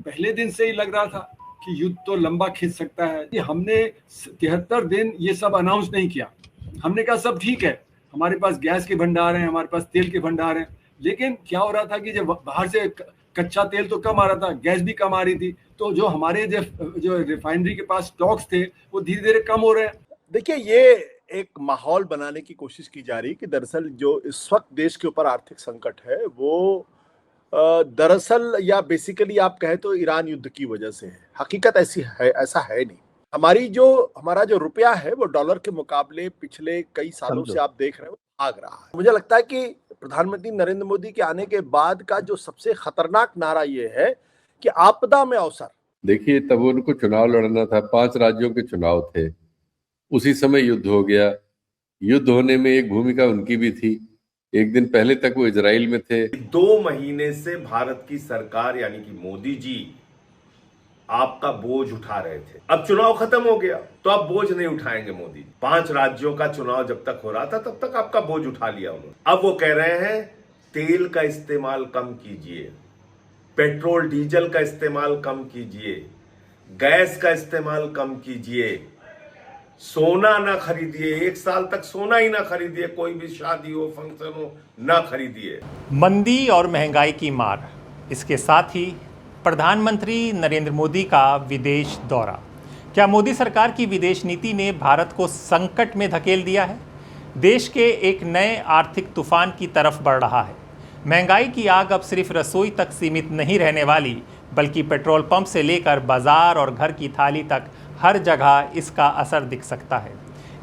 पहले दिन से ही लग रहा था कि युद्ध तो लंबा खिंच सकता है। कि हमने 73 दिन ये सब अनाउंस नहीं किया। हमने कहा सब ठीक है, हमारे पास गैस के भंडार हैं, हमारे पास तेल के भंडार हैं। लेकिन क्या हो रहा था कि जब बाहर से कच्चा तेल तो कम आ रहा था, गैस भी कम आ रही थी, तो जो हमारे जो रिफाइनरी के पास स्टॉक्स थे वो धीरे धीरे कम हो रहे हैं। देखिए, ये एक माहौल बनाने की कोशिश की जा रही है कि दरअसल जो इस वक्त देश के ऊपर आर्थिक संकट है वो दरअसल या बेसिकली आप कहें तो ईरान युद्ध की वजह से है। हकीकत ऐसी है, ऐसा है नहीं। हमारा जो रुपया है वो डॉलर के मुकाबले पिछले कई सालों से आप देख रहे हो भाग रहा है। मुझे लगता है कि प्रधानमंत्री नरेंद्र मोदी के आने के बाद का जो सबसे खतरनाक नारा ये है कि आपदा में अवसर। देखिए, तब उनको चुनाव लड़ना था, 5 राज्यों के चुनाव थे, उसी समय युद्ध हो गया। युद्ध होने में एक भूमिका उनकी भी थी। एक दिन पहले तक वो इजराइल में थे। 2 महीने से भारत की सरकार यानी कि मोदी जी आपका बोझ उठा रहे थे। अब चुनाव खत्म हो गया तो अब बोझ नहीं उठाएंगे मोदी। 5 राज्यों का चुनाव जब तक हो रहा था तब तक आपका बोझ उठा लिया उन्होंने। अब वो कह रहे हैं तेल का इस्तेमाल कम कीजिए, पेट्रोल डीजल का इस्तेमाल कम कीजिए, गैस का इस्तेमाल कम कीजिए, सोना ना खरीदिए, 1 साल तक सोना ही ना खरीदिए, कोई भी शादी हो फंक्शन हो ना खरीदिए। मंदी और महंगाई की मार, इसके साथ ही प्रधानमंत्री नरेंद्र मोदी का विदेश दौरा। क्या मोदी सरकार की विदेश नीति ने भारत को संकट में धकेल दिया है? देश के एक नए आर्थिक तूफान की तरफ बढ़ रहा है। महंगाई की आग अब सिर्फ रसोई तक सीमित नहीं रहने वाली, बल्कि पेट्रोल पंप से लेकर बाजार और घर की थाली तक हर जगह इसका असर दिख सकता है।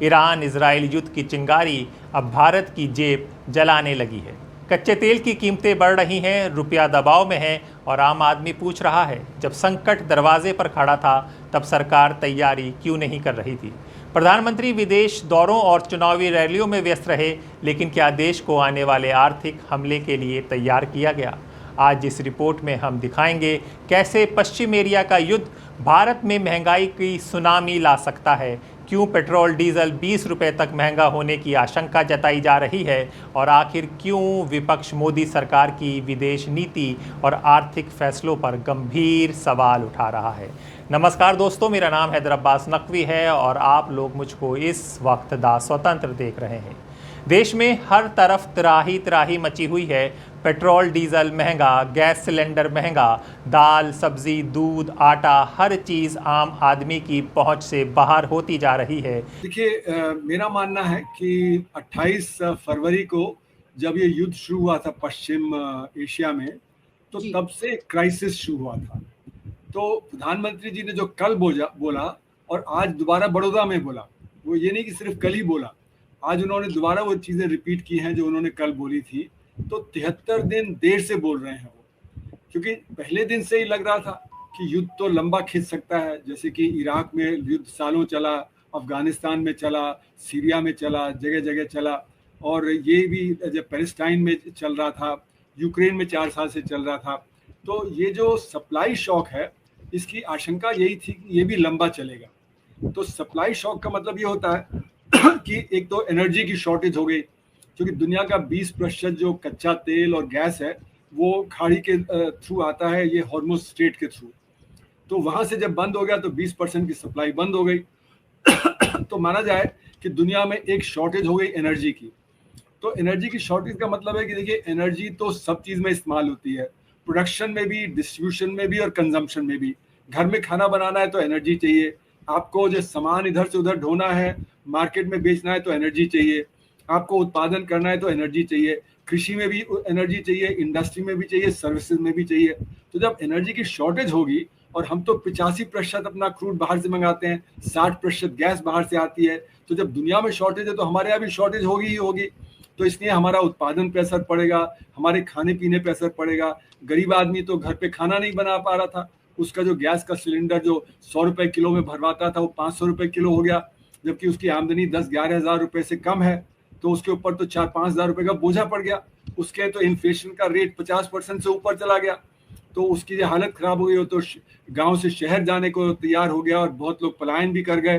ईरान इजराइल युद्ध की चिंगारी अब भारत की जेब जलाने लगी है। कच्चे तेल की कीमतें बढ़ रही हैं, रुपया दबाव में है और आम आदमी पूछ रहा है, जब संकट दरवाजे पर खड़ा था तब सरकार तैयारी क्यों नहीं कर रही थी? प्रधानमंत्री विदेश दौरों और चुनावी रैलियों में व्यस्त रहे, लेकिन क्या देश को आने वाले आर्थिक हमले के लिए तैयार किया गया? आज इस रिपोर्ट में हम दिखाएंगे कैसे पश्चिम एरिया का युद्ध भारत में महंगाई की सुनामी ला सकता है, क्यों पेट्रोल डीजल 20 रुपये तक महंगा होने की आशंका जताई जा रही है और आखिर क्यों विपक्ष मोदी सरकार की विदेश नीति और आर्थिक फैसलों पर गंभीर सवाल उठा रहा है। नमस्कार दोस्तों, मेरा नाम हैदर अब्बास नकवी है और आप लोग मुझको इस वक्त दा स्वतंत्र देख रहे हैं। देश में हर तरफ त्राही त्राही मची हुई है। पेट्रोल डीजल महंगा, गैस सिलेंडर महंगा, दाल सब्जी दूध आटा हर चीज़ आम आदमी की पहुंच से बाहर होती जा रही है। देखिए, मेरा मानना है कि 28 फरवरी को जब ये युद्ध शुरू हुआ था पश्चिम एशिया में, तो तब से क्राइसिस शुरू हुआ था। तो प्रधानमंत्री जी ने जो कल बोला और आज दोबारा बड़ौदा में बोला, वो ये नहीं कि सिर्फ कल ही बोला, आज उन्होंने दोबारा वो चीज़ें रिपीट की हैं जो उन्होंने कल बोली थी। तो 73 दिन देर से बोल रहे हैं वो, क्योंकि पहले दिन से ही लग रहा था कि युद्ध तो लंबा खिंच सकता है। जैसे कि इराक में युद्ध सालों चला, अफगानिस्तान में चला, सीरिया में चला, जगह जगह चला, और ये भी जब पैलेस्टाइन में चल रहा था, यूक्रेन में 4 साल से चल रहा था। तो ये जो सप्लाई शॉक है, इसकी आशंका यही थी कि ये भी लंबा चलेगा। तो सप्लाई शॉक का मतलब ये होता है कि एक तो एनर्जी की शॉर्टेज हो गई, क्योंकि दुनिया का 20% जो कच्चा तेल और गैस है वो खाड़ी के थ्रू आता है, ये हॉर्मुज स्ट्रेट के थ्रू। तो वहाँ से जब बंद हो गया तो 20% की सप्लाई बंद हो गई। तो माना जाए कि दुनिया में एक शॉर्टेज हो गई एनर्जी की। तो एनर्जी की शॉर्टेज का मतलब है कि देखिए, एनर्जी तो सब चीज़ में इस्तेमाल होती है, प्रोडक्शन में भी, डिस्ट्रीब्यूशन में भी और कंजम्पशन में भी। घर में खाना बनाना है तो एनर्जी चाहिए, आपको जो सामान इधर से उधर ढोना है, मार्केट में बेचना है तो एनर्जी चाहिए, आपको उत्पादन करना है तो एनर्जी चाहिए, कृषि में भी एनर्जी चाहिए, इंडस्ट्री में भी चाहिए, सर्विसेज में भी चाहिए। तो जब एनर्जी की शॉर्टेज होगी, और हम तो 85% अपना क्रूड बाहर से मंगाते हैं, 60% गैस बाहर से आती है, तो जब दुनिया में शॉर्टेज है तो हमारे यहाँ भी शॉर्टेज होगी ही होगी। तो इसलिए हमारा उत्पादन पे असर पड़ेगा, हमारे खाने पीने पे असर पड़ेगा। गरीब आदमी तो घर पे खाना नहीं बना पा रहा था, उसका जो गैस का सिलेंडर जो 100 रुपये किलो में भरवाता था वो 500 रुपये किलो हो गया, जबकि उसकी आमदनी 10-11 हज़ार रुपये से कम है। तो उसके ऊपर तो 4-5 हज़ार रुपये का बोझा पड़ गया। उसके तो इन्फ्लेशन का रेट 50% से ऊपर चला गया, तो उसकी जो हालत ख़राब हो गई, हो तो गांव से शहर जाने को तैयार हो गया और बहुत लोग पलायन भी कर गए।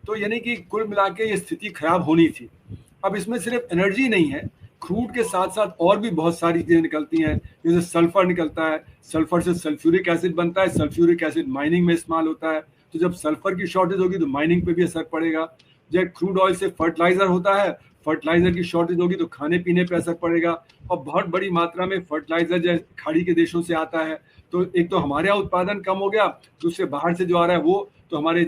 तो यानी कि कुल मिला के ये स्थिति खराब होनी थी। अब इसमें सिर्फ एनर्जी नहीं है, क्रूड के साथ साथ और भी बहुत सारी चीजें निकलती हैं, जैसे सल्फर निकलता है, सल्फर से सल्फ्यूरिक एसिड बनता है, सल्फ्यूरिक एसिड माइनिंग में इस्तेमाल होता है, तो जब सल्फर की शॉर्टेज होगी तो माइनिंग पे भी असर पड़ेगा। जब क्रूड ऑयल से फर्टिलाइजर होता है, फर्टिलाइजर की शॉर्टेज होगी तो खाने पीने पे असर पड़ेगा, और बहुत बड़ी मात्रा में फर्टिलाइजर जो खाड़ी के देशों से आता है, तो एक तो हमारे यहाँ उत्पादन कम हो गया, दूसरे बाहर से जो आ रहा है वो, तो हमारे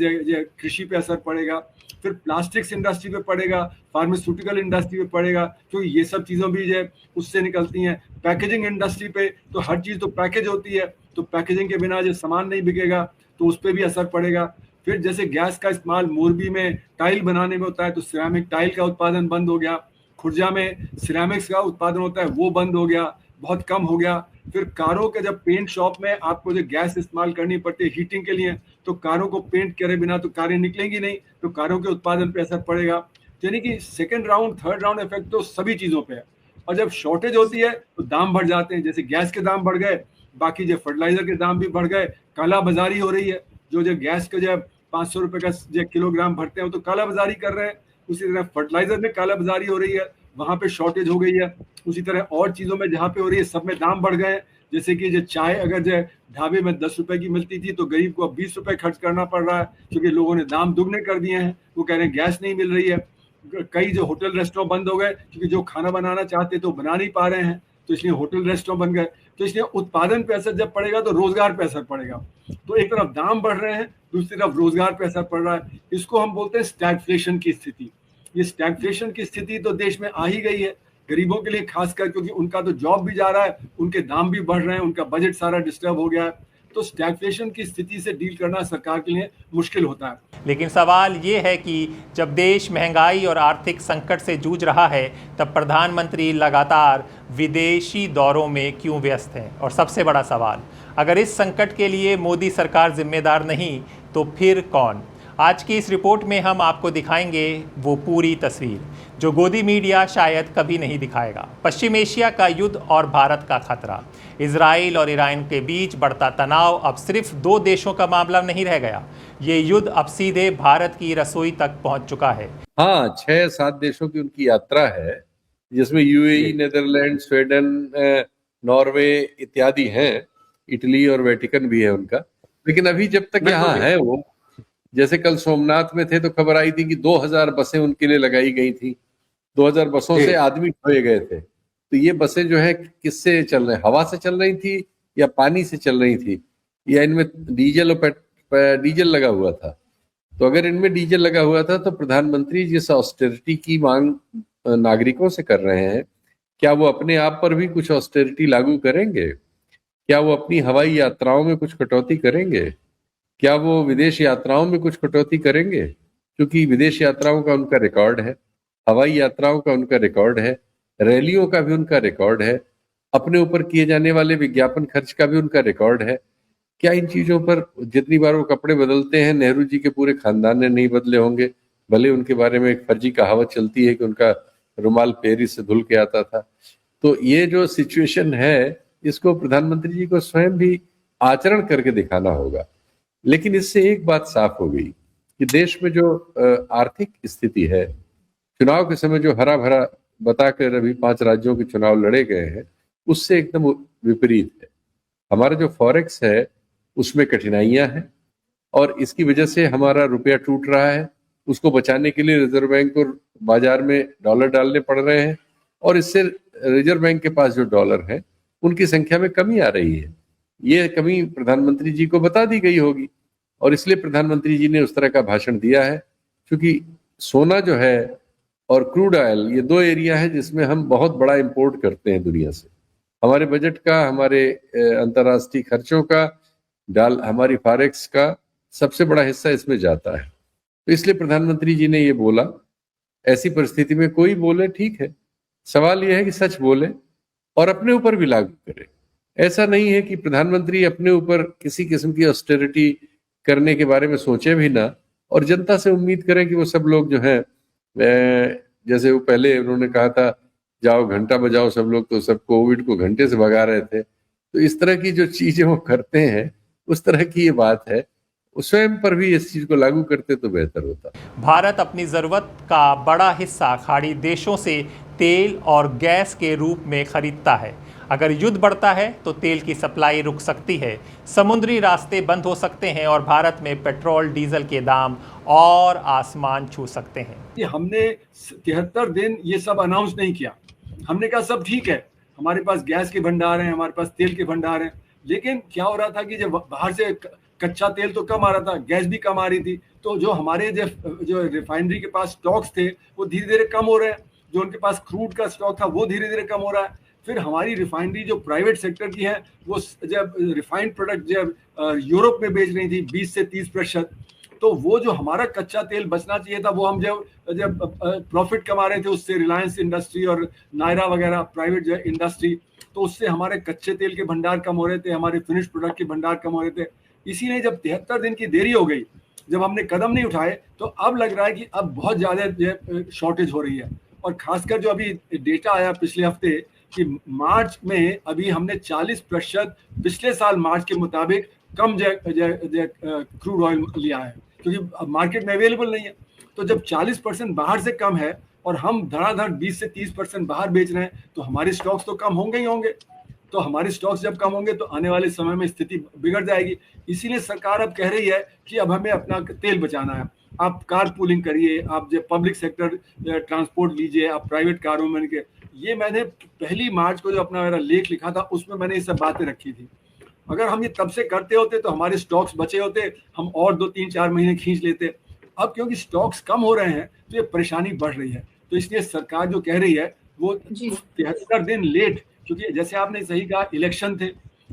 कृषि पे असर पड़ेगा, फिर प्लास्टिक्स इंडस्ट्री पे पड़ेगा, फार्मास्यूटिकल इंडस्ट्री पे पड़ेगा, क्योंकि ये सब चीज़ों भी जो उससे निकलती हैं। पैकेजिंग इंडस्ट्री पे तो हर चीज़ तो पैकेज होती है, तो पैकेजिंग के बिना जो सामान नहीं बिकेगा तो उस पर भी असर पड़ेगा। फिर जैसे गैस का इस्तेमाल मोरबी में टाइल बनाने में होता है, तो सिरेमिक टाइल का उत्पादन बंद हो गया। खुर्जा में सिरेमिक्स का उत्पादन होता है, वो बंद हो गया, बहुत कम हो गया। फिर कारों के जब पेंट शॉप में आपको जो गैस इस्तेमाल करनी पड़ती है हीटिंग के लिए, तो कारों को पेंट करे बिना तो कारें निकलेंगी नहीं, तो कारों के उत्पादन पे असर पड़ेगा। यानी कि second round third round effect तो सभी चीज़ों पे है। और जब शॉर्टेज होती है तो दाम बढ़ जाते हैं, जैसे गैस के दाम बढ़ गए, बाकी जो फर्टिलाइजर के दाम भी बढ़ गए, काला बाजारी हो रही है। जो गैस का जब 500 रुपये का जो किलोग्राम भरते हैं वो तो काला बाजारी कर रहे हैं, उसी तरह फर्टिलाइजर में काला बाजारी हो रही है, वहाँ पे शॉर्टेज हो गई है। उसी तरह और चीज़ों में जहाँ पे हो रही है सब में दाम बढ़ गए हैं। जैसे कि जो चाय अगर जो ढाबे में 10 रुपए की मिलती थी तो गरीब को अब 20 रुपए खर्च करना पड़ रहा है, क्योंकि लोगों ने दाम दुगने कर दिए हैं। वो कह रहे हैं गैस नहीं मिल रही है। कई जो होटल रेस्टोरेंट बंद हो गए, क्योंकि जो खाना बनाना चाहते तो बना नहीं पा रहे हैं, तो इसलिए होटल रेस्टोरेंट बन गए। तो इसलिए उत्पादन पे असर जब पड़ेगा तो रोजगार पे असर पड़ेगा। तो एक तरफ दाम बढ़ रहे हैं, दूसरी तरफ रोजगार पे असर पड़ रहा है। इसको हम बोलते हैं स्टैगफ्लेशन की स्थिति। ये स्टैगफ्लेशन की स्थिति तो देश में आ ही गई है, गरीबों के लिए खासकर, क्योंकि उनका तो जॉब भी जा रहा है, उनके दाम भी बढ़ रहे हैं, उनका बजट सारा डिस्टर्ब हो गया है। तो स्टैगफ्लेशन की स्थिति से डील करना सरकार के लिए मुश्किल होता है। लेकिन सवाल ये है कि जब देश महंगाई और आर्थिक संकट से जूझ रहा है, तब प्रधानमंत्री लगातार विदेशी दौरों में क्यों व्यस्त हैं? और सबसे बड़ा सवाल, अगर इस संकट के लिए मोदी सरकार जिम्मेदार नहीं तो फिर कौन? आज की इस रिपोर्ट में हम आपको दिखाएंगे वो पूरी तस्वीर जो गोदी मीडिया शायद कभी नहीं दिखाएगा। पश्चिम एशिया का युद्ध और भारत का खतरा, इजराइल और ईरान के बीच बढ़ता तनाव अब सिर्फ दो देशों का मामला नहीं रह गया, ये युद्ध अब सीधे भारत की रसोई तक पहुंच चुका है। हाँ, 6-7 देशों की उनकी यात्रा है, जिसमें यूएई, नेदरलैंड, स्वीडन, नॉर्वे इत्यादि हैं, इटली और वेटिकन भी है उनका। लेकिन अभी जब तक यहाँ है वो, जैसे कल सोमनाथ में थे तो खबर आई थी कि 2000 बसें उनके लिए लगाई गई थी। 2000 बसों से आदमी ढोए गए थे। तो ये बसें जो है किससे चल रहे, हवा से चल रही थी या पानी से चल रही थी, या इनमें डीजल और डीजल लगा हुआ था? तो अगर इनमें डीजल लगा हुआ था तो प्रधानमंत्री जिस ऑस्टेरिटी की मांग नागरिकों से कर रहे हैं, क्या वो अपने आप पर भी कुछ ऑस्टेरिटी लागू करेंगे? क्या वो अपनी हवाई यात्राओं में कुछ कटौती करेंगे? क्या वो विदेश यात्राओं में कुछ कटौती करेंगे? क्योंकि विदेश यात्राओं का उनका रिकॉर्ड है, हवाई यात्राओं का उनका रिकॉर्ड है, रैलियों का भी उनका रिकॉर्ड है, अपने ऊपर किए जाने वाले विज्ञापन खर्च का भी उनका रिकॉर्ड है। क्या इन चीजों पर जितनी बार वो कपड़े बदलते हैं, नेहरू जी के पूरे खानदान ने नहीं बदले होंगे? भले उनके बारे में एक फर्जी कहावत चलती है कि उनका रुमाल पेरिस से धुल के आता था। तो ये जो सिचुएशन है, इसको प्रधानमंत्री जी को स्वयं भी आचरण करके दिखाना होगा। लेकिन इससे एक बात साफ हो गई कि देश में जो आर्थिक स्थिति है, चुनाव के समय जो हरा भरा बताकर अभी 5 राज्यों के चुनाव लड़े गए हैं, उससे एकदम विपरीत है। हमारा जो फॉरेक्स है उसमें कठिनाइयां हैं, और इसकी वजह से हमारा रुपया टूट रहा है। उसको बचाने के लिए रिजर्व बैंक को बाजार में डॉलर डालने पड़ रहे हैं, और इससे रिजर्व बैंक के पास जो डॉलर है उनकी संख्या में कमी आ रही है। ये कमी प्रधानमंत्री जी को बता दी गई होगी, और इसलिए प्रधानमंत्री जी ने उस तरह का भाषण दिया है। क्योंकि सोना जो है और क्रूड ऑयल, ये 2 एरिया है जिसमें हम बहुत बड़ा इंपोर्ट करते हैं दुनिया से। हमारे बजट का, हमारे अंतर्राष्ट्रीय खर्चों का, हमारी फॉरेक्स का सबसे बड़ा हिस्सा इसमें जाता है। तो इसलिए प्रधानमंत्री जी ने ये बोला। ऐसी परिस्थिति में कोई बोले ठीक है, सवाल यह है कि सच बोले और अपने ऊपर भी लागू करे। ऐसा नहीं है कि प्रधानमंत्री अपने ऊपर किसी किस्म की ऑस्टेरिटी करने के बारे में सोचे भी ना, और जनता से उम्मीद करें कि वो सब लोग जो है, जैसे वो पहले उन्होंने कहा था जाओ घंटा बजाओ सब लोग, तो सब कोविड को घंटे से भगा रहे थे। तो इस तरह की जो चीजें वो करते हैं, उस तरह की ये बात है। स्वयं पर भी इस चीज को लागू करते तो बेहतर होता। भारत अपनी जरूरत का बड़ा हिस्सा खाड़ी देशों से तेल और गैस के रूप में खरीदता है। अगर युद्ध बढ़ता है तो तेल की सप्लाई रुक सकती है, समुद्री रास्ते बंद हो सकते हैं और भारत में पेट्रोल डीजल के दाम और आसमान छू सकते हैं। कि हमने 73 दिन ये सब अनाउंस नहीं किया। हमने कहा सब ठीक है, हमारे पास गैस के भंडार हैं, हमारे पास तेल के भंडार हैं, लेकिन क्या हो रहा था कि जब बाहर से कच्चा तेल तो कम आ रहा था, गैस भी कम आ रही थी, तो जो हमारे जो रिफाइनरी के पास स्टॉक्स थे वो धीरे धीरे कम हो रहे हैं। जो उनके पास क्रूड का स्टॉक था वो धीरे धीरे कम हो रहा है। फिर हमारी रिफाइनरी जो प्राइवेट सेक्टर की है वो जब रिफाइंड प्रोडक्ट जब यूरोप में बेच रही थी 20 से 30%, तो वो जो हमारा कच्चा तेल बचना चाहिए था वो हम जब प्रॉफिट कमा रहे थे उससे, रिलायंस इंडस्ट्री और नायरा वगैरह प्राइवेट जो इंडस्ट्री, तो उससे हमारे कच्चे तेल के भंडार कम हो रहे थे, हमारे फिनिश प्रोडक्ट के भंडार कम हो रहे थे। इसीलिए जब 73 दिन की देरी हो गई, जब हमने कदम नहीं उठाए, तो अब लग रहा है कि अब बहुत ज्यादा शॉर्टेज हो रही है। और खासकर जो अभी डेटा आया पिछले हफ्ते कि मार्च में अभी हमने 40% पिछले साल मार्च के मुताबिक कम क्रूड ऑयल लिया है, क्योंकि मार्केट में अवेलेबल नहीं है। तो जब 40% बाहर से कम है और हम धड़ाधड़ 20 से 30% बाहर बेच रहे हैं, तो हमारे स्टॉक्स तो कम होंगे ही होंगे। तो हमारे स्टॉक्स जब कम होंगे तो आने वाले समय में स्थिति बिगड़ जाएगी। इसीलिए सरकार अब कह रही है कि अब हमें अपना तेल बचाना है। आप कार पूलिंग करिए, आप जो पब्लिक सेक्टर ट्रांसपोर्ट लीजिए, आप प्राइवेट कारों में के। ये मैंने 1 मार्च को जो अपना मेरा लेख लिखा था उसमें मैंने ये सब बातें रखी थी। अगर हम ये तब से करते होते तो हमारे स्टॉक्स बचे होते, हम और 2-3-4 महीने खींच लेते। अब क्योंकि स्टॉक्स कम हो रहे हैं तो ये परेशानी बढ़ रही है। तो इसलिए सरकार जो कह रही है वो 73 दिन लेट, क्योंकि जैसे आपने सही कहा इलेक्शन थे,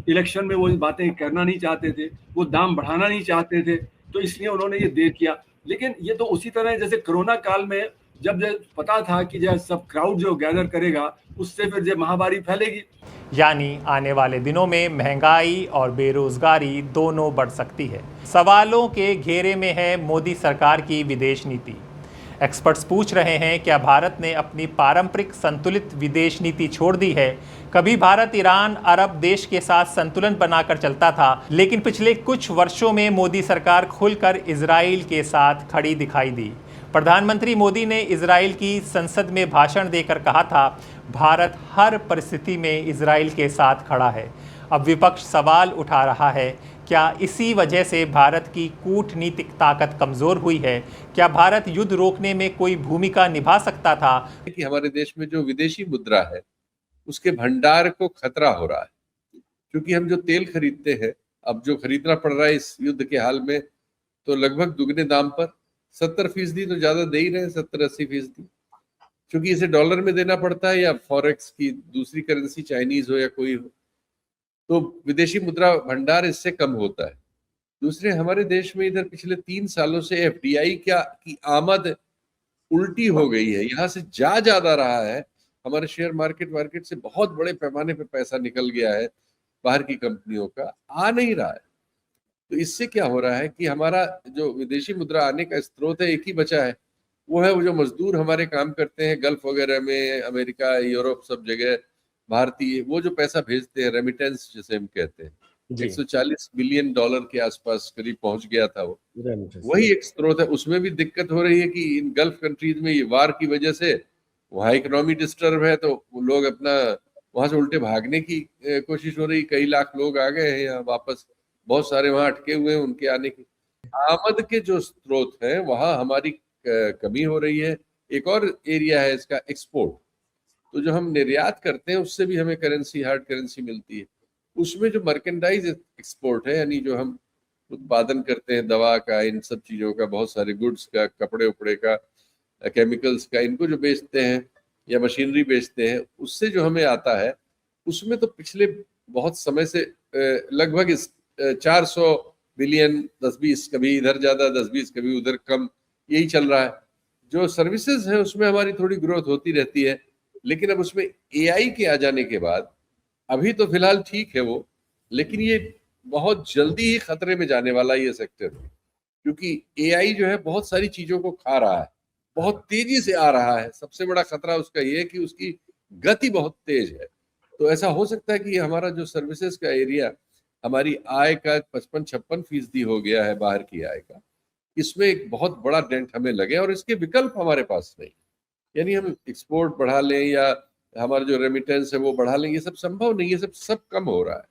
इलेक्शन में वो बातें करना नहीं चाहते थे, वो दाम बढ़ाना नहीं चाहते थे, तो इसलिए उन्होंने ये देर किया। लेकिन ये तो उसी तरह जैसे कोरोना काल में जब पता था कि जब सब क्राउड जो गैदर करेगा उससे फिर जब महामारी फैलेगी। यानी आने वाले दिनों में महंगाई और बेरोजगारी दोनों बढ़ सकती है। सवालों के घेरे में है मोदी सरकार की विदेश नीति। एक्सपर्ट्स पूछ रहे हैं, क्या भारत ने अपनी पारंपरिक संतुलित विदेश नीति छोड़ दी है? कभी भारत ईरान, अरब देश के साथ संतुलन बनाकर चलता था, लेकिन पिछले कुछ वर्षों में मोदी सरकार खुलकर इजराइल के साथ खड़ी दिखाई दी। प्रधानमंत्री मोदी ने इजराइल की संसद में भाषण देकर कहा था, भारत हर परिस्थिति में इजराइल के साथ खड़ा है। अब विपक्ष सवाल उठा रहा है, क्या इसी वजह से भारत की कूटनीतिक ताकत कमजोर हुई है? क्या भारत युद्ध रोकने में कोई भूमिका निभा सकता था? कि हमारे देश में जो विदेशी मुद्रा है उसके भंडार को खतरा हो रहा है, क्योंकि हम जो तेल खरीदते हैं, अब जो खरीदना पड़ रहा है इस युद्ध के हाल में, तो लगभग दुगने दाम पर 70% तो ज्यादा दे ही रहे हैं, 70-80%, क्योंकि इसे डॉलर में देना पड़ता है या फॉरेक्स की दूसरी करेंसी, चाइनीज हो या कोई हो, तो विदेशी मुद्रा भंडार इससे कम होता है। दूसरे, हमारे देश में इधर पिछले 3 सालों से एफडीआई की आमद उल्टी हो गई है, यहाँ से ज्यादा रहा है। हमारे शेयर मार्केट से बहुत बड़े पैमाने पे पैसा निकल गया है बाहर की कंपनियों का, आ नहीं रहा है। तो इससे क्या हो रहा है कि हमारा जो विदेशी मुद्रा आने का स्रोत है एक ही बचा है, वो है वो जो मजदूर हमारे काम करते हैं गल्फ वगैरह में, अमेरिका, यूरोप, सब जगह भारतीय, वो जो पैसा भेजते हैं, रेमिटेंस जिसे हम कहते हैं, 140 बिलियन डॉलर के आसपास करीब पहुंच गया था वो, वही एक स्रोत है। उसमें भी दिक्कत हो रही है कि इन गल्फ कंट्रीज में ये वार की वजह से वहाँ इकोनॉमी डिस्टर्ब है, तो लोग अपना वहां से उल्टे भागने की कोशिश हो रही। कई लाख लोग आ गए हैं यहाँ वापस, बहुत सारे वहां अटके हुए हैं, उनके आने की आमद के जो स्रोत हैं वहां हमारी कमी हो रही है। एक और एरिया है इसका, एक्सपोर्ट। तो जो हम निर्यात करते हैं उससे भी हमें करेंसी, हार्ड करेंसी मिलती है। उसमें जो मर्केंडाइज एक्सपोर्ट है, यानी जो हम उत्पादन करते हैं दवा का, इन सब चीजों का, बहुत सारे गुड्स का, कपड़े उपड़े का, केमिकल्स का, इनको जो बेचते हैं या मशीनरी बेचते हैं, उससे जो हमें आता है, उसमें तो पिछले बहुत समय से लगभग 400 बिलियन, 10-20 कभी इधर ज्यादा, 10-20 कभी उधर कम, यही चल रहा है। जो सर्विसेज है उसमें हमारी थोड़ी ग्रोथ होती रहती है, लेकिन अब उसमें एआई के आ जाने के बाद, अभी तो फिलहाल ठीक है वो, लेकिन ये बहुत जल्दी ही खतरे में जाने वाला ये सेक्टर, क्योंकि एआई जो है बहुत सारी चीजों को खा रहा है, बहुत तेजी से आ रहा है। सबसे बड़ा खतरा उसका ये है कि उसकी गति बहुत तेज है। तो ऐसा हो सकता है कि हमारा जो सर्विसेज का एरिया, हमारी आय का 55-56% हो गया है बाहर की आय का, इसमें एक बहुत बड़ा डेंट हमें लगे, और इसके विकल्प हमारे पास नहीं। यानी हम एक्सपोर्ट बढ़ा लें या हमारा जो रेमिटेंस है वो बढ़ा लें, ये सब संभव नहीं है, सब कम हो रहा है।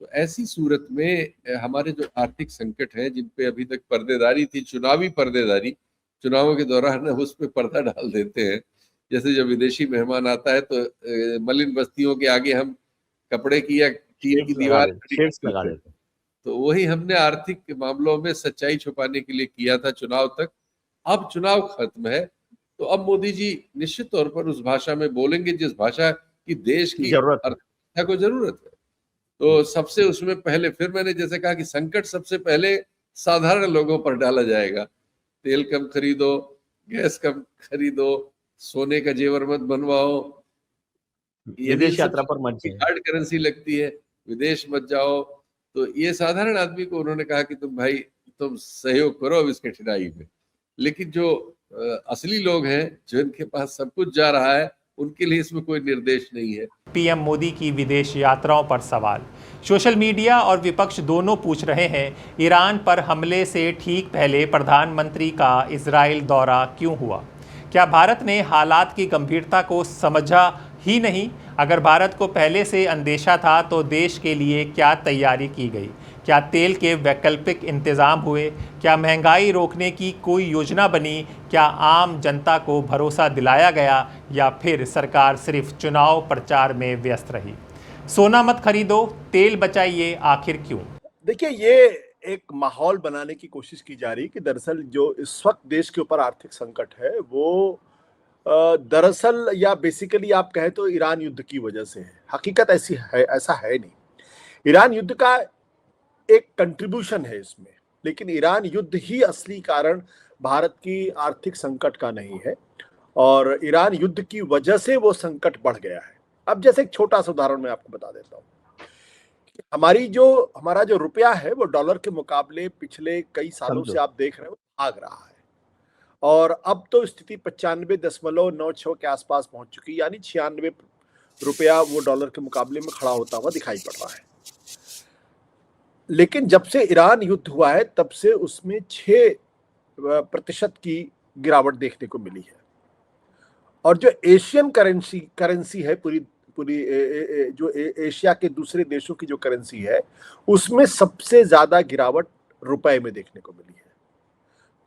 तो ऐसी सूरत में हमारे जो आर्थिक संकट है, जिन पे अभी तक पर्देदारी थी, चुनावी पर्देदारी, चुनावों के दौरान उस पे पर्दा डाल देते हैं। जैसे जब विदेशी मेहमान आता है तो मलिन बस्तियों के आगे हम कपड़े की या टीन की दीवार लगा देते हैं। तो वही हमने आर्थिक मामलों में सच्चाई छुपाने के लिए किया था चुनाव तक। अब चुनाव खत्म है तो अब मोदी जी निश्चित तौर पर उस भाषा में बोलेंगे जिस भाषा की देश की अर्थव्यवस्था को जरूरत है। तो सबसे उसमें पहले, फिर मैंने जैसे कहा कि संकट सबसे पहले साधारण लोगों पर डाला जाएगा। तेल कम खरीदो, गैस कम खरीदो, सोने का जेवर मत बनवाओ, विदेश यात्रा पर मत जाओ, हार्ड करेंसी लगती है, विदेश मत जाओ। तो ये साधारण आदमी को उन्होंने कहा कि तुम सहयोग करो अब इस कठिनाई में। लेकिन जो असली लोग हैं, जिनके पास सब कुछ जा रहा है, उनके लिए इसमें कोई निर्देश नहीं है। पीएम मोदी की विदेश यात्राओं पर सवाल। सोशल मीडिया और विपक्ष दोनों पूछ रहे हैं, ईरान पर हमले से ठीक पहले प्रधानमंत्री का इजराइल दौरा क्यों हुआ? क्या भारत ने हालात की गंभीरता को समझा ही नहीं? अगर भारत को पहले से अंदेशा था तो देश के लिए क्या तैयारी की गई? क्या तेल के वैकल्पिक इंतज़ाम हुए? क्या महंगाई रोकने की कोई योजना बनी? क्या आम जनता को भरोसा दिलाया गया या फिर सरकार सिर्फ चुनाव प्रचार में व्यस्त रही? सोना मत खरीदो, तेल बचाइए, आखिर क्यों? देखिए, ये एक माहौल बनाने की कोशिश की जा रही है कि दरअसल जो इस वक्त देश के ऊपर आर्थिक संकट है वो दरअसल या बेसिकली आप कहें तो ईरान युद्ध की वजह से है। हकीकत ऐसी है, ऐसा है नहीं। ईरान युद्ध का एक कंट्रीब्यूशन है इसमें, लेकिन ईरान युद्ध ही असली कारण भारत की आर्थिक संकट का नहीं है और ईरान युद्ध की वजह से वो संकट बढ़ गया है। अब जैसे एक छोटा सा उदाहरण मैं आपको बता देता हूँ। हमारा जो रुपया है वो डॉलर के मुकाबले पिछले कई सालों से आप देख रहे हो भाग रहा है और अब तो स्थिति 95.96 के आसपास पहुंच चुकी है, यानी 96 रुपया वो डॉलर के मुकाबले में खड़ा होता हुआ दिखाई पड़ रहा है। लेकिन जब से ईरान युद्ध हुआ है तब से उसमें 6% की गिरावट देखने को मिली है और जो एशियन करेंसी है, पूरी जो एशिया के दूसरे देशों की जो करेंसी है उसमें सबसे ज्यादा गिरावट रुपए में देखने को मिली है।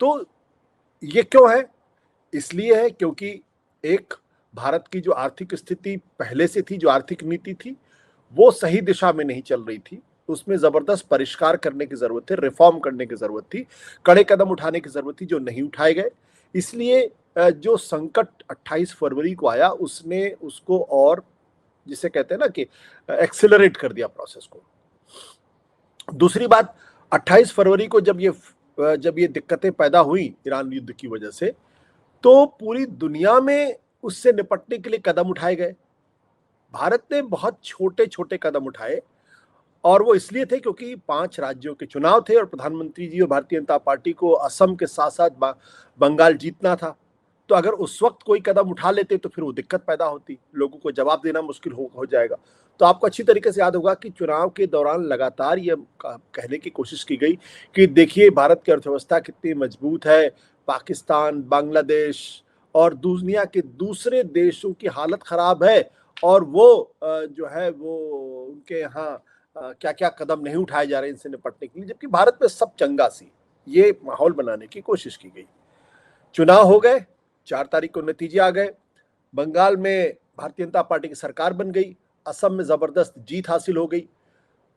तो ये क्यों है? इसलिए है क्योंकि एक, भारत की जो आर्थिक स्थिति पहले से थी, जो आर्थिक नीति थी वो सही दिशा में नहीं चल रही थी, उसमें जबरदस्त परिष्कार करने की जरूरत है, रिफॉर्म करने की जरूरत थी, कड़े कदम उठाने की जरूरत थी जो नहीं उठाए गए। इसलिए जो संकट 28 फरवरी को आया उसने उसको और, जिसे कहते हैं ना कि एक्सेलरेट कर दिया प्रोसेस को। दूसरी बात, 28 फरवरी को जब ये दिक्कतें पैदा हुई ईरान युद्ध की वजह से, तो पूरी दुनिया में उससे निपटने के लिए कदम उठाए गए। भारत ने बहुत छोटे छोटे कदम उठाए और वो इसलिए थे क्योंकि 5 राज्यों के चुनाव थे और प्रधानमंत्री जी और भारतीय जनता पार्टी को असम के साथ साथ बंगाल जीतना था। तो अगर उस वक्त कोई कदम उठा लेते तो फिर वो दिक्कत पैदा होती, लोगों को जवाब देना मुश्किल हो जाएगा। तो आपको अच्छी तरीके से याद होगा कि चुनाव के दौरान लगातार ये कहने की कोशिश की गई कि देखिए भारत की अर्थव्यवस्था कितनी मजबूत है, पाकिस्तान, बांग्लादेश और दुनिया के दूसरे देशों की हालत खराब है और वो जो है वो उनके यहाँ क्या क्या कदम नहीं उठाए जा रहे इनसे निपटने के लिए, जबकि भारत में सब चंगा सी, ये माहौल बनाने की कोशिश की गई। चुनाव हो गए, 4 तारीख को नतीजे आ गए, बंगाल में भारतीय जनता पार्टी की सरकार बन गई, असम में जबरदस्त जीत हासिल हो गई।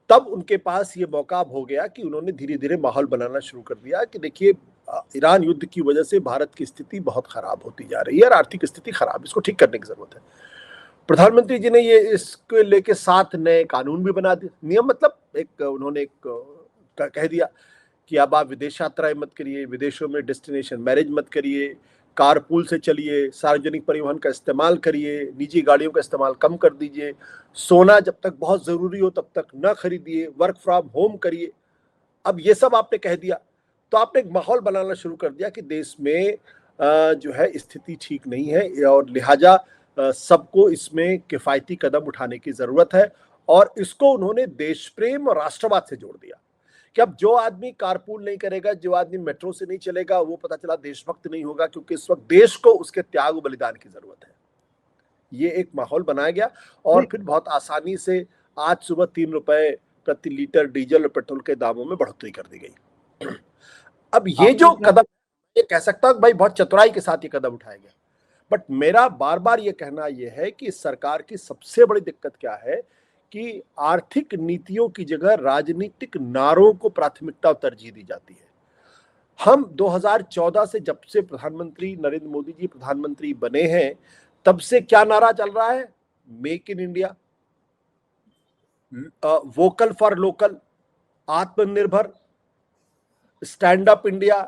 तब उनके पास ये मौका हो गया कि उन्होंने धीरे धीरे माहौल बनाना शुरू कर दिया कि देखिए ईरान युद्ध की वजह से भारत की स्थिति बहुत खराब होती जा रही है और आर्थिक स्थिति खराब, इसको ठीक करने की जरूरत है। प्रधानमंत्री जी ने ये इसको लेके 7 नए कानून भी बना दिए, नियम, मतलब उन्होंने कह दिया कि अब आप विदेश यात्राएं मत करिए, विदेशों में डेस्टिनेशन मैरिज मत करिए, कारपूल से चलिए, सार्वजनिक परिवहन का इस्तेमाल करिए, निजी गाड़ियों का इस्तेमाल कम कर दीजिए, सोना जब तक बहुत जरूरी हो तब तक न खरीदिए, वर्क फ्रॉम होम करिए। अब ये सब आपने कह दिया तो आपने एक माहौल बनाना शुरू कर दिया कि देश में जो है स्थिति ठीक नहीं है और लिहाजा सबको इसमें किफायती कदम उठाने की जरूरत है। और इसको उन्होंने देश प्रेम और राष्ट्रवाद से जोड़ दिया कि अब जो आदमी कारपूल नहीं करेगा, जो आदमी मेट्रो से नहीं चलेगा, वो पता चला देशभक्त नहीं होगा, क्योंकि इस वक्त देश को उसके त्याग और बलिदान की जरूरत है। ये एक माहौल बनाया गया और फिर बहुत आसानी से आज सुबह 3 रुपए प्रति लीटर डीजल और पेट्रोल के दामों में बढ़ोतरी कर दी गई। अब ये जो कदम, ये कह सकता हूं भाई बहुत चतुराई के साथ ये कदम उठाया गया, बट मेरा बार बार ये कहना ये है कि सरकार की सबसे बड़ी दिक्कत क्या है कि आर्थिक नीतियों की जगह राजनीतिक नारों को प्राथमिकता और तरजीह दी जाती है। हम 2014 से जब से प्रधानमंत्री नरेंद्र मोदी जी प्रधानमंत्री बने हैं, तब से क्या नारा चल रहा है? Make in India, vocal for local, आत्मनिर्भर, stand up India,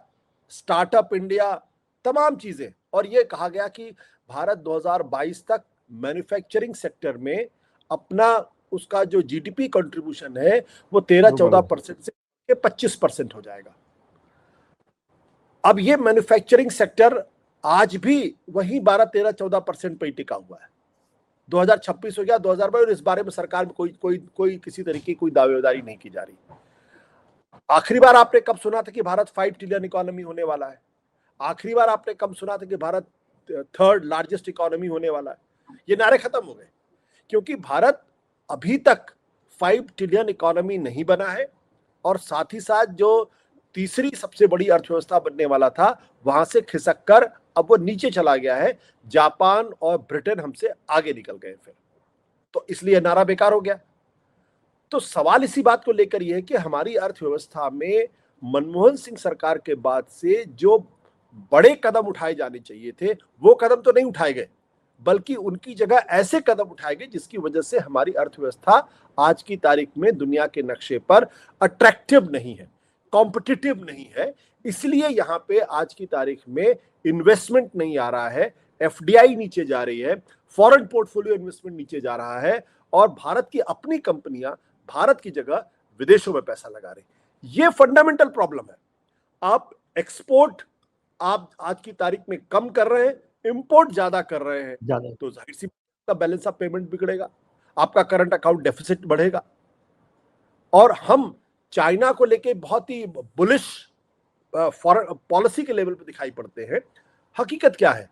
startup India, तमाम चीजें। और ये कहा गया कि भारत 2022 तक मैन्युफैक्चरिंग सेक्टर में अपना उसका जो जीडीपी कंट्रीब्यूशन है वो 13-14% से 25% हो जाएगा। अब ये मैन्युफैक्चरिंग सेक्टर आज भी वही 12-13-14% पे ही टिका हुआ है। 2026 हो गया, 2022, और इस बारे में सरकार में कोई किसी तरीके की कोई दावेदारी नहीं की जा रही। आखिरी बार आपने कब सुना था कि भारत 5 ट्रिलियन इकोनॉमी होने वाला है? आखिरी बार आपने कब सुना था कि भारत 3rd लार्जेस्ट इकोनॉमी होने वाला है? ये नारे खत्म हो गए, क्योंकि भारत अभी तक 5 ट्रिलियन इकोनॉमी नहीं बना है, और साथ ही साथ जो तीसरी सबसे बड़ी अर्थव्यवस्था बनने वाला था वहां से खिसक कर अब वो नीचे चला गया है। जापान और ब्रिटेन हमसे आगे निकल गए फिर, तो इसलिए नारा बेकार हो गया। तो सवाल इसी बात को लेकर यह है कि हमारी अर्थव्यवस्था में मनमोहन सिंह सरकार के बाद से जो बड़े कदम उठाए जाने चाहिए थे वो कदम तो नहीं उठाए गए, बल्कि उनकी जगह ऐसे कदम उठाए गए जिसकी वजह से हमारी अर्थव्यवस्था आज की तारीख में दुनिया के नक्शे पर अट्रैक्टिव नहीं है, कॉम्पिटिटिव नहीं है। इसलिए यहां पे आज की तारीख में इन्वेस्टमेंट नहीं आ रहा है, एफडीआई नीचे जा रही है, फॉरेन पोर्टफोलियो इन्वेस्टमेंट नीचे जा रहा है, और भारत की अपनी कंपनियां भारत की जगह विदेशों में पैसा लगा रही। ये फंडामेंटल प्रॉब्लम है। आप एक्सपोर्ट आप आज की तारीख में कम कर रहे हैं, इंपोर्ट ज्यादा कर रहे हैं, तो जाहिर सी का बैलेंस ऑफ पेमेंट बिगड़ेगा, आपका करंट अकाउंट डेफिसिट बढ़ेगा। और हम चाइना को लेके बहुत ही बुलिश पॉलिसी के लेवल पे दिखाई पड़ते हैं। हकीकत क्या है?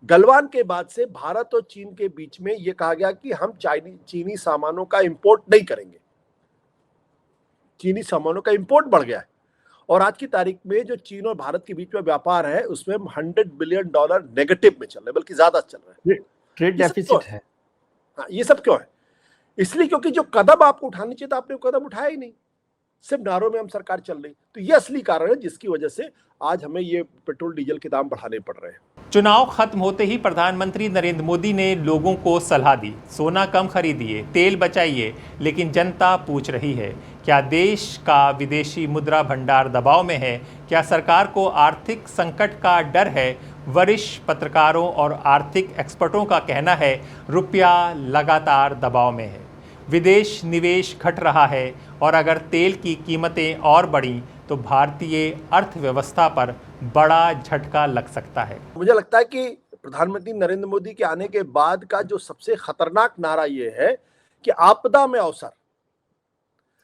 गलवान के बाद से भारत और चीन के बीच में यह कहा गया कि हम चीनी सामानों का इंपोर्ट नहीं करेंगे। चीनी सामानों का इंपोर्ट बढ़ गया है, और आज की तारीख में जो चीन और भारत के बीच में व्यापार है उसमें $100 बिलियन नेगेटिव में चल रहे हैं, बल्कि ज्यादा चल रहे हैं, ट्रेड डेफिसिट है। हाँ, ये सब क्यों है? इसलिए क्योंकि जो कदम आपको उठानी चाहिए था आपने वो कदम उठाया ही नहीं, सिर्फ नारों में हम सरकार चल रही। तो ये असली कारण है जिसकी वजह से आज हमें ये पेट्रोल डीजल के दाम बढ़ाने पड़ रहे हैं। चुनाव खत्म होते ही प्रधानमंत्री नरेंद्र मोदी ने लोगों को सलाह दी, सोना कम खरीदिए, तेल बचाइए, लेकिन जनता पूछ रही है, क्या देश का विदेशी मुद्रा भंडार दबाव में है? क्या सरकार को आर्थिक संकट का डर है? वरिष्ठ पत्रकारों और आर्थिक एक्सपर्टों का कहना है रुपया लगातार दबाव में है, विदेश निवेश घट रहा है, और अगर तेल की कीमतें और बढ़ीं तो भारतीय अर्थव्यवस्था पर बड़ा झटका लग सकता है। मुझे लगता है कि प्रधानमंत्री नरेंद्र मोदी के आने के बाद का जो सबसे खतरनाक नारा ये है कि आपदा में अवसर।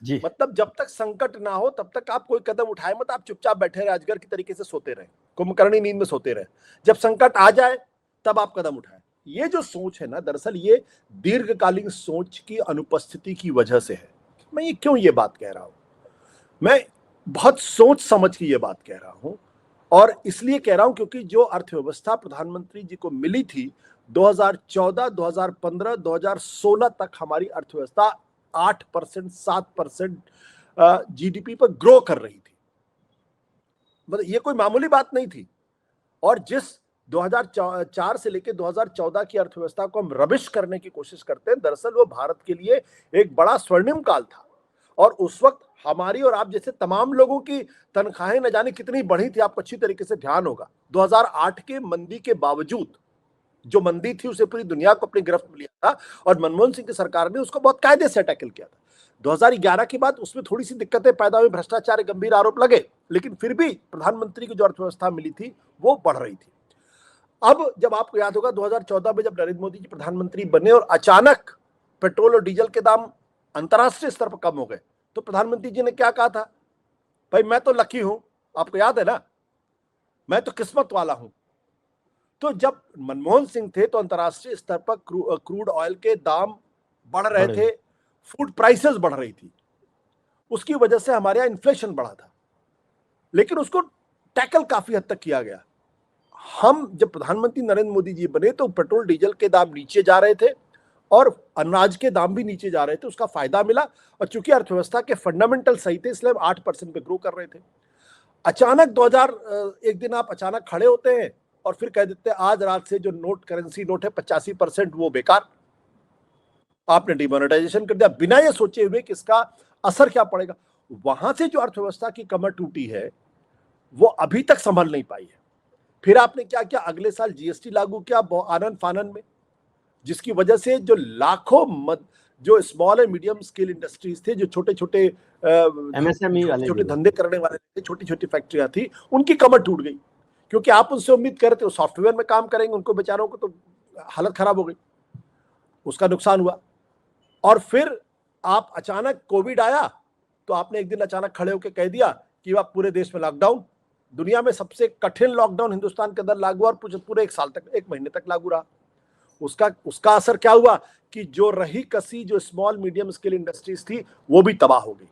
जी। मतलब जब तक संकट ना हो तब तक आप कोई कदम उठाए मत, आप चुपचाप बैठे रहे, अजगर की तरीके से सोते रहे, कुंभकर्णी नींद में सोते रहे। जब संकट आ जाए तब आप कदम उठाए। ये जो सोच है ना, दरअसल ये दीर्घकालीन सोच की अनुपस्थिति की वजह से है। मैं ये क्यों ये बात कह रहा हूं? मैं बहुत सोच समझ के ये बात कह रहा हूं, और इसलिए कह रहा हूं क्योंकि जो अर्थव्यवस्था प्रधानमंत्री जी को मिली थी 2014, 2015, 2016 तक हमारी अर्थव्यवस्था 8%, 7% जीडीपी पर ग्रो कर रही थी। मतलब ये कोई मामूली बात नहीं थी। और जिस 2004 से लेकर 2014 की अर्थव्यवस्था को हम रबिश करने की कोशिश करते हैं, दरअसल वो भारत के लिए एक बड़ा स्वर्णिम काल था। और उस वक्त हमारी और आप जैसे तमाम लोगों की तनख्वाहें न जाने कितनी बढ़ी थी, आपको अच्छी तरीके से ध्यान होगा। 2008 के मंदी के बावजूद, जो मंदी थी उसे पूरी दुनिया को अपनी गिरफ्त में लिया था, और मनमोहन सिंह की सरकार ने उसको बहुत कायदे से टैकल किया था। 2011 के बाद उसमें थोड़ी सी दिक्कतें पैदा हुई, भ्रष्टाचार के गंभीर आरोप लगे, लेकिन फिर भी प्रधानमंत्री की जो अर्थव्यवस्था मिली थी वो बढ़ रही थी। अब जब आपको याद होगा 2014 में जब नरेंद्र मोदी जी प्रधानमंत्री बने और अचानक पेट्रोल और डीजल के दाम अंतर्राष्ट्रीय स्तर पर कम हो गए, तो प्रधानमंत्री जी ने क्या कहा था भाई मैं तो लकी हूं, आपको याद है ना, मैं तो किस्मत वाला हूं। तो जब मनमोहन सिंह थे तो अंतर्राष्ट्रीय स्तर पर क्रूड ऑयल के दाम बढ़ रहे थे, फूड प्राइसेस बढ़ रही थी, उसकी वजह से हमारे यहाँ इन्फ्लेशन बढ़ा था, लेकिन उसको टैकल काफी हद तक किया गया। हम जब प्रधानमंत्री नरेंद्र मोदी जी बने तो पेट्रोल डीजल के दाम नीचे जा रहे थे और अनाज के दाम भी नीचे जा रहे थे, उसका फायदा मिला। और चूंकि अर्थव्यवस्था के फंडामेंटल सही थे इसलिए हम 8% पे ग्रो कर रहे थे। अचानक 2000 एक दिन आप अचानक खड़े होते हैं और फिर कह देते हैं आज रात से जो नोट करेंसी नोट है 85% वो बेकार, आपने डिमोनेटाइजेशन कर दिया बिना ये सोचे हुए कि इसका असर क्या पड़ेगा। वहां से जो अर्थव्यवस्था की कमर टूटी है वो अभी तक संभल नहीं पाई है। फिर आपने क्या किया, अगले साल जीएसटी लागू किया आनन फानन में, जिसकी वजह से जो लाखों जो small and medium scale industries थे, जो छोटे छोटे एमएसएमई वाले छोटे धंधे करने वाले थे, छोटी छोटी फैक्ट्रियां थी, उनकी कमर टूट गई। क्योंकि आप उनसे उम्मीद करते हो सॉफ्टवेयर में काम करेंगे, उनको बेचारों को तो हालत खराब हो गई, उसका नुकसान हुआ। और फिर आप अचानक कोविड आया तो आपने एक दिन अचानक खड़े होकर कह दिया कि आप पूरे देश में लॉकडाउन, दुनिया में सबसे कठिन लॉकडाउन हिंदुस्तान के अंदर लागू हुआ और पूरे एक साल तक, 1 महीने तक लागू रहा। उसका असर क्या हुआ कि जो रही कसी जो स्मॉल मीडियम स्केल इंडस्ट्रीज थी वो भी तबाह हो गई।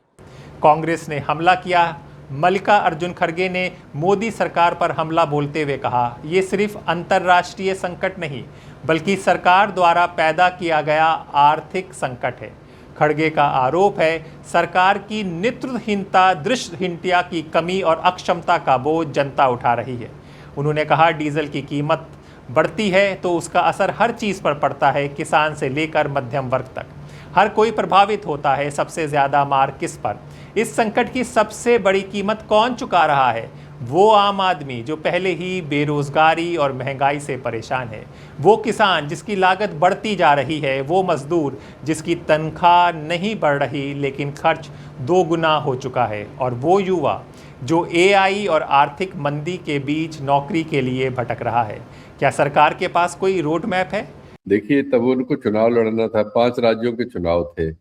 कांग्रेस ने हमला किया। मल्लिकार्जुन खड़गे ने मोदी सरकार पर हमला बोलते हुए कहा, ये सिर्फ अंतर्राष्ट्रीय संकट नहीं बल्कि सरकार द्वारा पैदा किया गया आर्थिक संकट है। खड़गे का आरोप है सरकार की नेतृत्वहीनता, दृष्टिहीनता की कमी और अक्षमता का बोझ जनता उठा रही है। उन्होंने कहा डीजल की कीमत बढ़ती है तो उसका असर हर चीज़ पर पड़ता है, किसान से लेकर मध्यम वर्ग तक हर कोई प्रभावित होता है। सबसे ज़्यादा मार किस पर? इस संकट की सबसे बड़ी कीमत कौन चुका रहा है? वो आम आदमी जो पहले ही बेरोजगारी और महंगाई से परेशान है, वो किसान जिसकी लागत बढ़ती जा रही है, वो मजदूर जिसकी तनख्वाह नहीं बढ़ रही लेकिन खर्च 2 गुना हो चुका है, और वो युवा जो एआई और आर्थिक मंदी के बीच नौकरी के लिए भटक रहा है। क्या सरकार के पास कोई रोड मैप है? देखिए, तब उनको चुनाव लड़ना था, 5 राज्यों के चुनाव थे,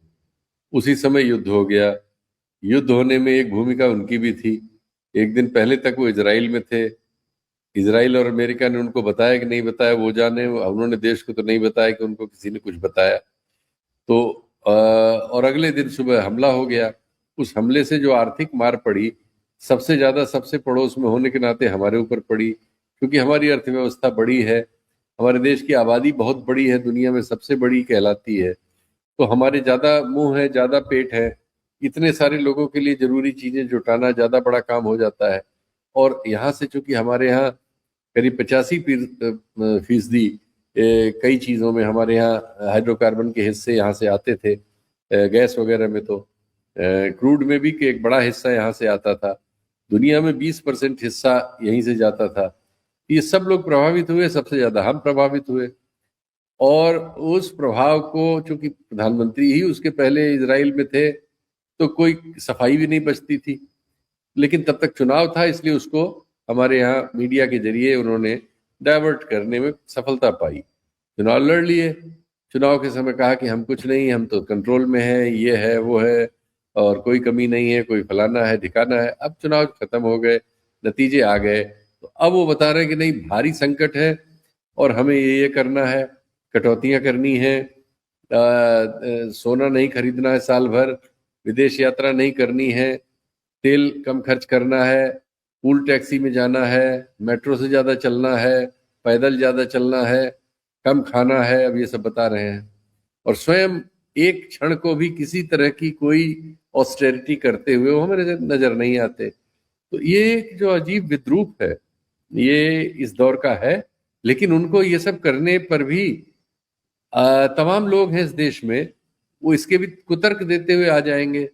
उसी समय युद्ध हो गया। युद्ध होने में एक भूमिका उनकी भी थी। एक दिन पहले तक वो इजराइल में थे। इजराइल और अमेरिका ने उनको बताया कि नहीं बताया वो जाने, उन्होंने देश को तो नहीं बताया कि उनको किसी ने कुछ बताया। तो और अगले दिन सुबह हमला हो गया। उस हमले से जो आर्थिक मार पड़ी सबसे ज्यादा सबसे पड़ोस में होने के नाते हमारे ऊपर पड़ी, क्योंकि हमारी अर्थव्यवस्था बड़ी है, हमारे देश की आबादी बहुत बड़ी है, दुनिया में सबसे बड़ी कहलाती है। तो हमारे ज्यादा मुंह है, ज्यादा पेट है, इतने सारे लोगों के लिए जरूरी चीजें जुटाना ज्यादा बड़ा काम हो जाता है। और यहाँ से चूंकि हमारे यहाँ करीब 85% कई चीजों में हमारे यहाँ हाइड्रोकार्बन के हिस्से यहाँ से आते थे, गैस वगैरह में तो क्रूड में भी एक बड़ा हिस्सा यहाँ से आता था, दुनिया में 20% हिस्सा यहीं से जाता था। ये सब लोग प्रभावित हुए, सबसे ज्यादा हम प्रभावित हुए। और उस प्रभाव को चूंकि प्रधानमंत्री ही उसके पहले इजराइल में थे तो कोई सफाई भी नहीं बचती थी, लेकिन तब तक चुनाव था इसलिए उसको हमारे यहाँ मीडिया के जरिए उन्होंने डाइवर्ट करने में सफलता पाई। चुनाव लड़ लिए, चुनाव के समय कहा कि हम कुछ नहीं, हम तो कंट्रोल में है, ये है वो है और कोई कमी नहीं है, कोई फलाना है ढिकाना है। अब चुनाव खत्म हो गए, नतीजे आ गए, तो अब वो बता रहे हैं कि नहीं भारी संकट है और हमें ये करना है, कटौतियां करनी है, सोना नहीं खरीदना है साल भर, विदेश यात्रा नहीं करनी है, तेल कम खर्च करना है, पूल टैक्सी में जाना है, मेट्रो से ज्यादा चलना है, पैदल ज्यादा चलना है, कम खाना है, अब ये सब बता रहे हैं। और स्वयं एक क्षण को भी किसी तरह की कोई ऑस्टेरिटी करते हुए वो हमारे नजर नहीं आते। तो ये जो अजीब विद्रूप है ये इस दौर का है। लेकिन उनको ये सब करने पर भी तमाम लोग हैं इस देश में, वो इसके भी कुतर्क देते हुए आ जाएंगे।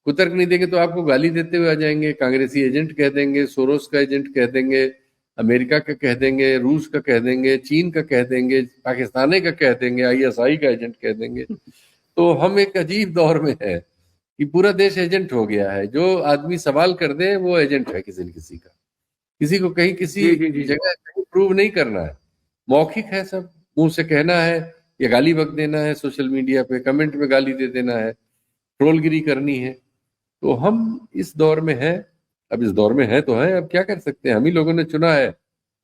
कुतर्क नहीं देंगे तो आपको गाली देते हुए आ जाएंगे, कांग्रेसी एजेंट कह देंगे, सोरोस का एजेंट कह देंगे, अमेरिका का कह देंगे, रूस का कह देंगे, चीन का कह देंगे, पाकिस्तानी का कह देंगे, आईएसआई का एजेंट कह देंगे। तो हम एक अजीब दौर में है कि पूरा देश एजेंट हो गया है। जो आदमी सवाल कर दे वो एजेंट है किसी न किसी का, किसी को कहीं किसी जगह कहीं प्रूव नहीं करना है, मौखिक है, सब मुंह से कहना है या गाली बक देना है, सोशल मीडिया पे कमेंट में गाली दे देना है, ट्रोलगिरी करनी है। तो हम इस दौर में हैं अब इस दौर में है तो है, अब क्या कर सकते हैं, हम ही लोगों ने चुना है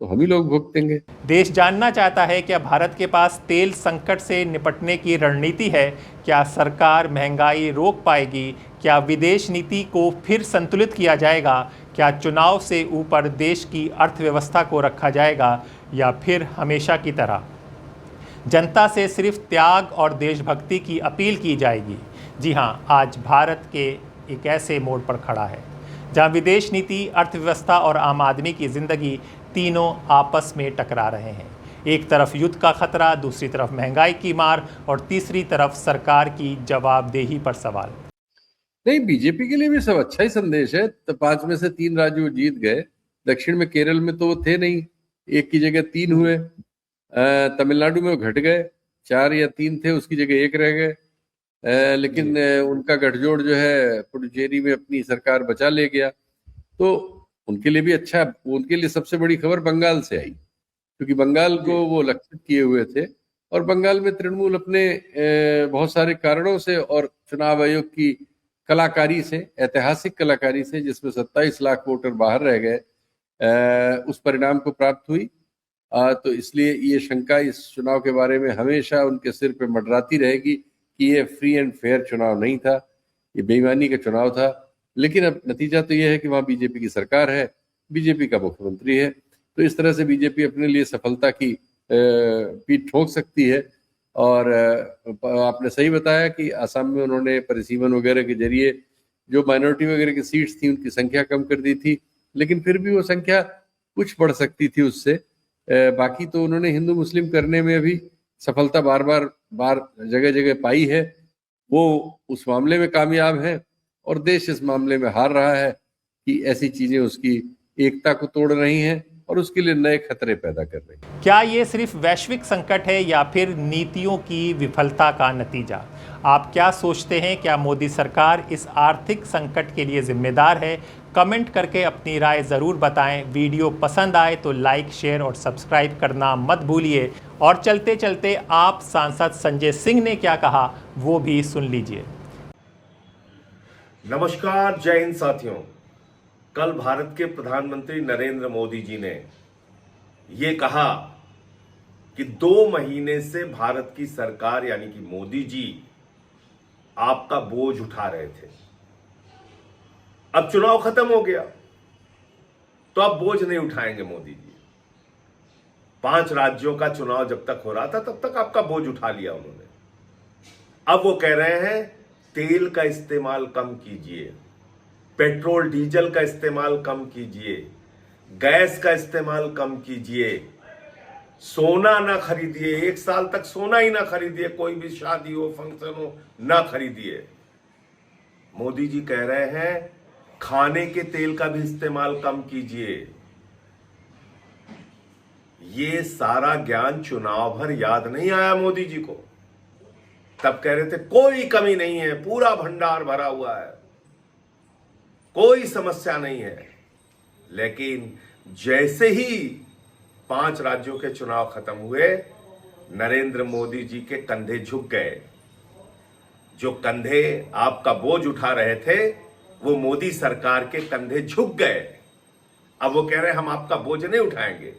तो हम ही लोग भुगतेंगे। देश जानना चाहता है क्या भारत के पास तेल संकट से निपटने की रणनीति है? क्या सरकार महंगाई रोक पाएगी? क्या विदेश नीति को फिर संतुलित किया जाएगा? क्या चुनाव से ऊपर देश की अर्थव्यवस्था को रखा जाएगा, या फिर हमेशा की तरह जनता से सिर्फ त्याग और देशभक्ति की अपील की जाएगी? जी हाँ, आज भारत के एक ऐसे मोड़ पर खड़ा है जहाँ विदेश नीति, अर्थव्यवस्था और आम आदमी की जिंदगी तीनों आपस में टकरा रहे हैं। एक तरफ युद्ध का खतरा, दूसरी तरफ महंगाई की मार और तीसरी तरफ सरकार की जवाबदेही पर सवाल। नहीं, बीजेपी के लिए भी सब अच्छा ही संदेश है। तो 5 में से 3 राज्य वो जीत गए। दक्षिण में केरल में तो वो थे नहीं, 1 की जगह 3 हुए। तमिलनाडु में वो घट गए, 4 या 3 थे, उसकी जगह 1 रह गए। लेकिन उनका गठजोड़ जो है पुडुचेरी में अपनी सरकार बचा ले गया, तो उनके लिए भी अच्छा। उनके लिए सबसे बड़ी खबर बंगाल से आई, क्योंकि बंगाल को वो लक्षित किए हुए थे और बंगाल में तृणमूल अपने बहुत सारे कारणों से और चुनाव आयोग की कलाकारी से, ऐतिहासिक कलाकारी से, जिसमें 27 लाख वोटर बाहर रह गए, उस परिणाम को प्राप्त हुई। तो इसलिए ये शंका इस चुनाव के बारे में हमेशा उनके सिर पे मंडराती रहेगी कि ये फ्री एंड फेयर चुनाव नहीं था, ये बेईमानी का चुनाव था। लेकिन अब नतीजा तो ये है कि वहाँ बीजेपी की सरकार है, बीजेपी का मुख्यमंत्री है, तो इस तरह से बीजेपी अपने लिए सफलता की पीठ ठोक सकती है। और आपने सही बताया कि असम में उन्होंने परिसीमन वगैरह के जरिए जो माइनॉरिटी वगैरह की सीट्स थी उनकी संख्या कम कर दी थी, लेकिन फिर भी वो संख्या कुछ बढ़ सकती थी उससे। बाकी तो उन्होंने हिंदू मुस्लिम करने में भी सफलता बार जगह जगह पाई है। वो उस मामले में कामयाब है और देश इस मामले में हार रहा है कि ऐसी चीजें उसकी एकता को तोड़ रही हैं और उसके लिए नए खतरे पैदा कर रही हैं। क्या ये सिर्फ वैश्विक संकट है या फिर नीतियों की विफलता का नतीजा? आप क्या सोचते हैं? क्या मोदी सरकार इस आर्थिक संकट के लिए जिम्मेदार है? कमेंट करके अपनी राय ज़रूर बताएं। वीडियो पसंद आए तो लाइक, शेयर और सब्सक्राइब करना मत भूलिए। और चलते चलते आप सांसद संजय सिंह ने क्या कहा वो भी सुन लीजिए। नमस्कार, जय हिंद साथियों। कल भारत के प्रधानमंत्री नरेंद्र मोदी जी ने ये कहा कि 2 महीने से भारत की सरकार यानी कि मोदी जी आपका बोझ उठा रहे थे। अब चुनाव खत्म हो गया तो अब बोझ नहीं उठाएंगे मोदी जी। 5 राज्यों का चुनाव जब तक हो रहा था तब तक आपका बोझ उठा लिया उन्होंने। अब वो कह रहे हैं तेल का इस्तेमाल कम कीजिए, पेट्रोल डीजल का इस्तेमाल कम कीजिए, गैस का इस्तेमाल कम कीजिए, सोना ना खरीदिए, 1 साल तक सोना ही ना खरीदिए, कोई भी शादी हो, फंक्शन हो, ना खरीदिए। मोदी जी कह रहे हैं खाने के तेल का भी इस्तेमाल कम कीजिए। ये सारा ज्ञान चुनाव भर याद नहीं आया मोदी जी को। तब कह रहे थे कोई कमी नहीं है, पूरा भंडार भरा हुआ है, कोई समस्या नहीं है। लेकिन जैसे ही 5 राज्यों के चुनाव खत्म हुए, नरेंद्र मोदी जी के कंधे झुक गए। जो कंधे आपका बोझ उठा रहे थे वो मोदी सरकार के कंधे झुक गए। अब वो कह रहे हैं हम आपका बोझ नहीं उठाएंगे।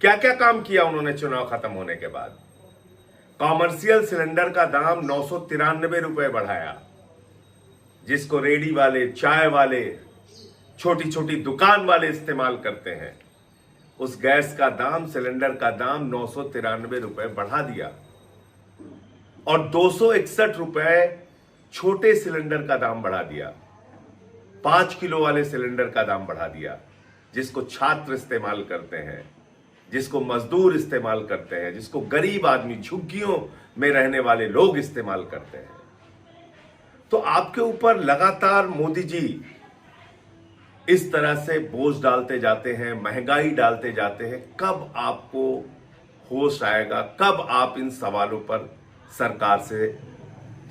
क्या क्या काम किया उन्होंने चुनाव खत्म होने के बाद? कॉमर्शियल सिलेंडर का दाम 993 रुपए बढ़ाया, जिसको रेडी वाले, चाय वाले, छोटी छोटी दुकान वाले इस्तेमाल करते हैं। उस गैस का दाम, सिलेंडर का दाम 993 रुपए बढ़ा दिया और 261 रुपए छोटे सिलेंडर का दाम बढ़ा दिया। 5 किलो वाले सिलेंडर का दाम बढ़ा दिया, जिसको छात्र इस्तेमाल करते हैं, जिसको मजदूर इस्तेमाल करते हैं, जिसको गरीब आदमी, झुग्गियों में रहने वाले लोग इस्तेमाल करते हैं। तो आपके ऊपर लगातार मोदी जी इस तरह से बोझ डालते जाते हैं, महंगाई डालते जाते हैं। कब आपको होश आएगा? कब आप इन सवालों पर सरकार से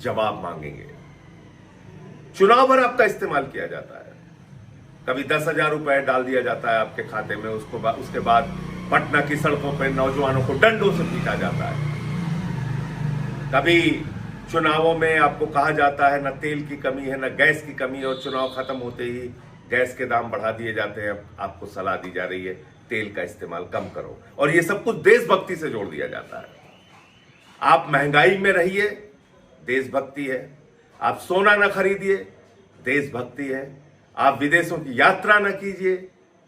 जवाब मांगेंगे? चुनाव भर आपका इस्तेमाल किया जाता है। कभी 10,000 रुपए डाल दिया जाता है आपके खाते में, उसके बाद पटना की सड़कों पर नौजवानों को डंडों से पीटा जाता है। कभी चुनावों में आपको कहा जाता है न तेल की कमी है, न गैस की कमी है, और चुनाव खत्म होते ही गैस के दाम बढ़ा दिए जाते हैं, आपको सलाह दी जा रही है तेल का इस्तेमाल कम करो, और ये सब कुछ देशभक्ति से जोड़ दिया जाता है। आप महंगाई में रहिए, देशभक्ति है। आप सोना न खरीदिए, देशभक्ति है। आप विदेशों की यात्रा न कीजिए,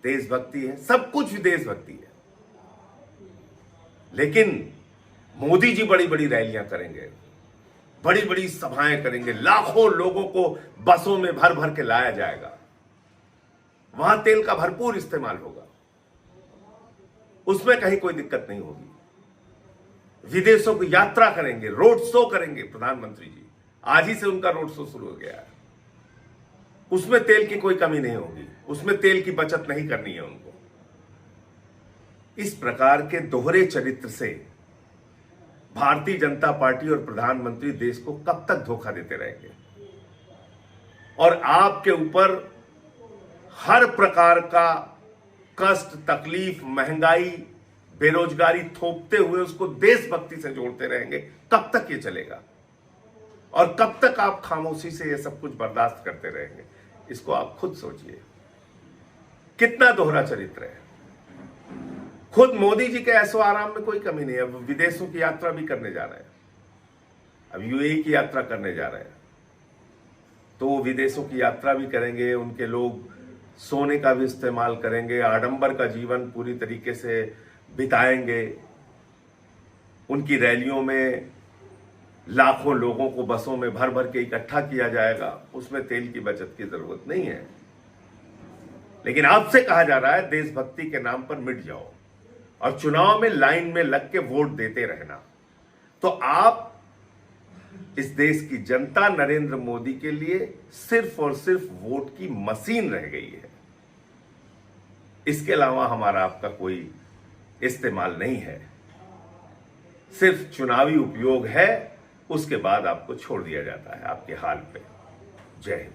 देशभक्ति है। सब कुछ देशभक्ति है। लेकिन मोदी जी बड़ी बड़ी रैलियां करेंगे, बड़ी बड़ी सभाएं करेंगे, लाखों लोगों को बसों में भर भर के लाया जाएगा, वहां तेल का भरपूर इस्तेमाल होगा, उसमें कहीं कोई दिक्कत नहीं होगी। विदेशों की यात्रा करेंगे, रोड शो करेंगे प्रधानमंत्री जी, आज ही से उनका रोड शो शुरू हो गया है। उसमें तेल की कोई कमी नहीं होगी, उसमें तेल की बचत नहीं करनी है उनको। इस प्रकार के दोहरे चरित्र से भारतीय जनता पार्टी और प्रधानमंत्री देश को कब तक धोखा देते रहेंगे? और आपके ऊपर हर प्रकार का कष्ट, तकलीफ, महंगाई, बेरोजगारी थोपते हुए उसको देशभक्ति से जोड़ते रहेंगे। कब तक ये चलेगा? और कब तक आप खामोशी से ये सब कुछ बर्दाश्त करते रहेंगे? इसको आप खुद सोचिए, कितना दोहरा चरित्र है। खुद मोदी जी के ऐशो आराम में कोई कमी नहीं है। अब विदेशों की यात्रा भी करने जा रहे हैं, अब यूएई की यात्रा करने जा रहे हैं, तो वो विदेशों की यात्रा भी करेंगे, उनके लोग सोने का भी इस्तेमाल करेंगे, आडंबर का जीवन पूरी तरीके से बिताएंगे। उनकी रैलियों में लाखों लोगों को बसों में भर भर के इकट्ठा किया जाएगा, उसमें तेल की बचत की जरूरत नहीं है। लेकिन आपसे कहा जा रहा है देशभक्ति के नाम पर मिट जाओ और चुनाव में लाइन में लग के वोट देते रहना। तो आप, इस देश की जनता नरेंद्र मोदी के लिए सिर्फ और सिर्फ वोट की मशीन रह गई है। इसके अलावा हमारा आपका कोई इस्तेमाल नहीं है, सिर्फ चुनावी उपयोग है, उसके बाद आपको छोड़ दिया जाता है आपके हाल पे। जय हिंद।